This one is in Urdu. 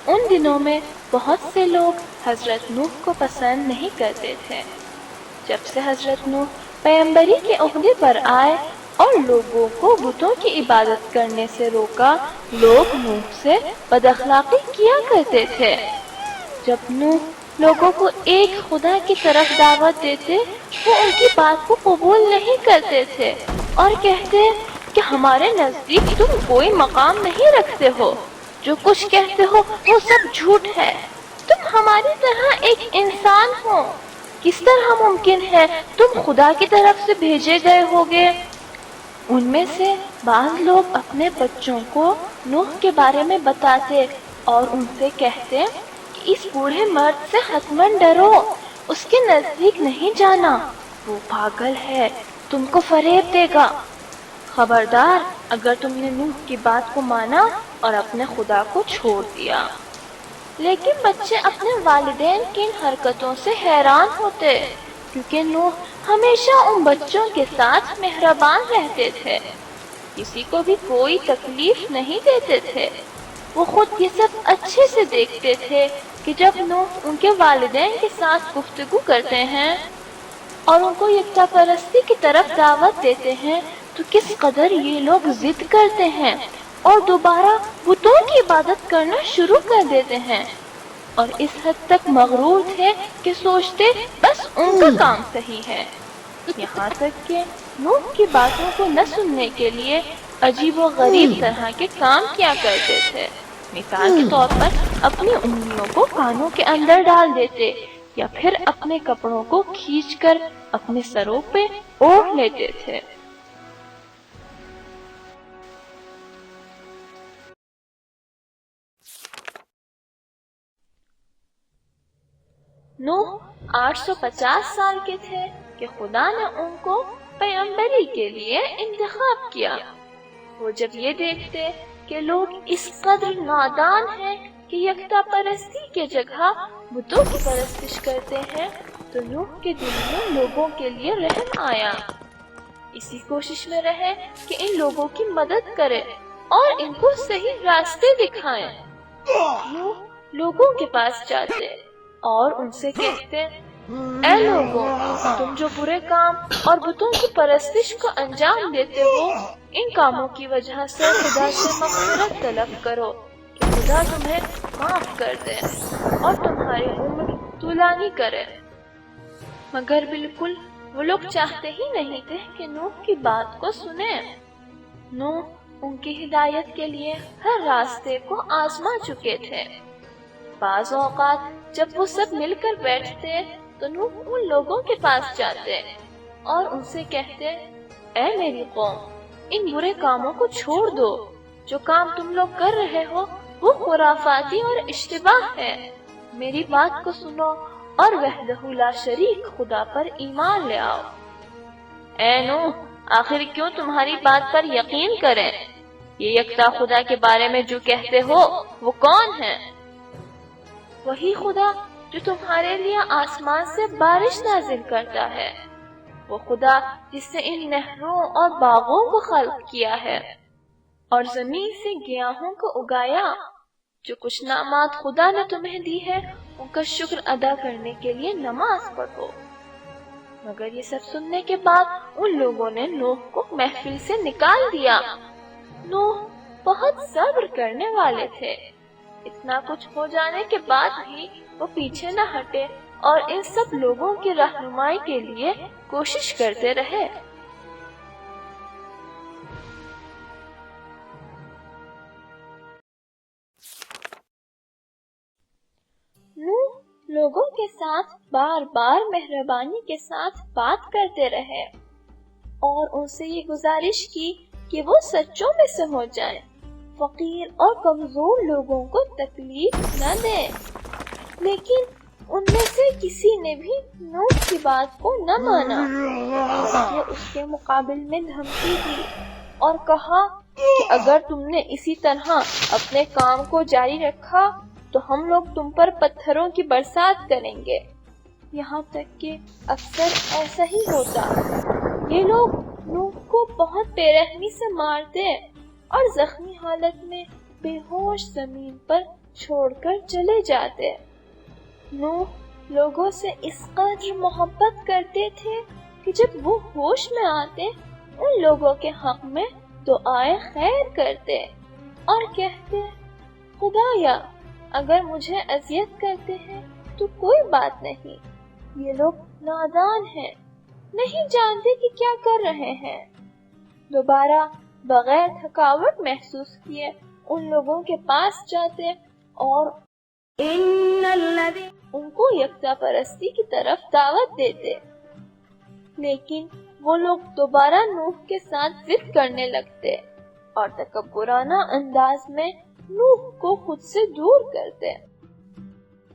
ان دنوں میں بہت سے لوگ حضرت نوح کو پسند نہیں کرتے تھے۔ جب سے حضرت نوح پیغمبری کے عہدے پر آئے اور لوگوں کو بتوں کی عبادت کرنے سے روکا، لوگ نوح سے بد اخلاقی کیا کرتے تھے۔ جب نوح لوگوں کو ایک خدا کی طرف دعوت دیتے، وہ ان کی بات کو قبول نہیں کرتے تھے اور کہتے کہ ہمارے نزدیک تم کوئی مقام نہیں رکھتے ہو، جو کچھ کہتے ہو وہ سب جھوٹ ہے، تم ہماری طرح ایک انسان ہو، کس طرح ممکن ہے تم خدا کی طرف سے بھیجے گئے ہوگے؟ ان میں سے بعض لوگ اپنے بچوں کو نوح کے بارے میں بتاتے اور ان سے کہتے کہ اس بوڑھے مرد سے حتماً ڈرو، اس کے نزدیک نہیں جانا، وہ پاگل ہے، تم کو فریب دے گا، خبردار اگر تم نے نوح کی بات کو مانا اور اپنے خدا کو چھوڑ دیا۔ لیکن بچے اپنے والدین کی ان حرکتوں سے حیران ہوتے، کیونکہ نوح ہمیشہ ان بچوں کے ساتھ مہربان رہتے تھے، کسی کو بھی کوئی تکلیف نہیں دیتے تھے۔ وہ خود یہ سب اچھے سے دیکھتے تھے کہ جب نوح ان کے والدین کے ساتھ گفتگو کرتے ہیں اور ان کو یکتا پرستی کی طرف دعوت دیتے ہیں تو کس قدر یہ لوگ ضد کرتے ہیں اور دوبارہ بتوں کی عبادت کرنا شروع کر دیتے ہیں، اور اس حد تک مغرور تھے کہ سوچتے بس ان کا کام صحیح ہے، یہاں تک کہ نوح کی باتوں کو نہ سننے کے لیے عجیب و غریب طرح کے کام کیا کرتے تھے۔ مثال کے طور پر اپنی انگلیوں کو کانوں کے اندر ڈال دیتے یا پھر اپنے کپڑوں کو کھینچ کر اپنے سروں پہ اوڑھ لیتے تھے۔ نوح 850 سال کے تھے کہ خدا نے ان کو پیغمبری کے لیے انتخاب کیا۔ وہ جب یہ دیکھتے کہ لوگ اس قدر نادان ہیں کہ یکتا پرستی کے جگہ بتوں کی پرستش کرتے ہیں تو نوح کے دل میں لوگوں کے لیے رحم آیا۔ اسی کوشش میں رہے کہ ان لوگوں کی مدد کرے اور ان کو صحیح راستے دکھائیں۔ نوح لوگوں کے پاس جاتے اور ان سے کہتے، اے لوگوں، تم جو برے کام اور بتوں کی پرستش کو انجام دیتے ہو، ان کاموں کی وجہ سے خدا سے مغفرت طلب کرو کہ خدا تمہیں معاف کر دے اور تمہاری عمر طولانی کرے۔ مگر بالکل وہ لوگ چاہتے ہی نہیں تھے کہ نوح کی بات کو سنیں۔ نوح ان کی ہدایت کے لیے ہر راستے کو آزما چکے تھے۔ بعض اوقات جب وہ سب مل کر بیٹھتے تو نوح ان لوگوں کے پاس جاتے اور ان سے کہتے، اے میری قوم، ان برے کاموں کو چھوڑ دو، جو کام تم لوگ کر رہے ہو وہ خرافاتی اور اشتباہ ہے، میری بات کو سنو اور وحدہ لا شریک خدا پر ایمان لے آؤ۔ اے نوح، آخر کیوں تمہاری بات پر یقین کریں؟ یہ یکتا خدا کے بارے میں جو کہتے ہو وہ کون ہے؟ وہی خدا جو تمہارے لیے آسمان سے بارش نازل کرتا ہے، وہ خدا جس نے ان نہروں اور باغوں کو خلق کیا ہے اور زمین سے گیاہوں کو اگایا۔ جو کچھ نعمات خدا نے تمہیں دی ہے ان کا شکر ادا کرنے کے لیے نماز پڑھو۔ مگر یہ سب سننے کے بعد ان لوگوں نے نوح کو محفل سے نکال دیا۔ نوح بہت صبر کرنے والے تھے، اتنا کچھ ہو جانے کے بعد بھی وہ پیچھے نہ ہٹے اور ان سب لوگوں کی رہنمائی کے لیے کوشش کرتے رہے۔ نوح لوگوں کے ساتھ بار بار مہربانی کے ساتھ بات کرتے رہے اور ان سے یہ گزارش کی کہ وہ سچوں میں سے ہو جائیں، فقیر اور کمزور لوگوں کو تکلیف نہ دیں۔ لیکن ان میں سے کسی نے بھی نوح کی بات کو نہ مانا، بلکہ اس کے مقابل میں دھمکی دی اور کہا کہ اگر تم نے اسی طرح اپنے کام کو جاری رکھا تو ہم لوگ تم پر پتھروں کی برسات کریں گے۔ یہاں تک کہ اکثر ایسا ہی ہوتا، یہ لوگ نوح کو بہت بے رحمی سے مارتے اور زخمی حالت میں بے ہوش زمین پر چھوڑ کر چلے جاتے۔ نوح لوگوں سے اس قدر محبت کرتے تھے کہ جب وہ ہوش میں آتے ان لوگوں کے حق میں دعائے خیر کرتے اور کہتے، خدایا اگر مجھے اذیت کرتے ہیں تو کوئی بات نہیں، یہ لوگ نادان ہیں، نہیں جانتے کہ کیا کر رہے ہیں۔ دوبارہ بغیر تھکاوٹ محسوس کیے ان لوگوں کے پاس جاتے اور ان کو یکتا پرستی کی طرف دعوت دیتے، لیکن وہ لوگ دوبارہ نوح کے ساتھ ضد کرنے لگتے اور تکبرانہ انداز میں نوح کو خود سے دور کرتے۔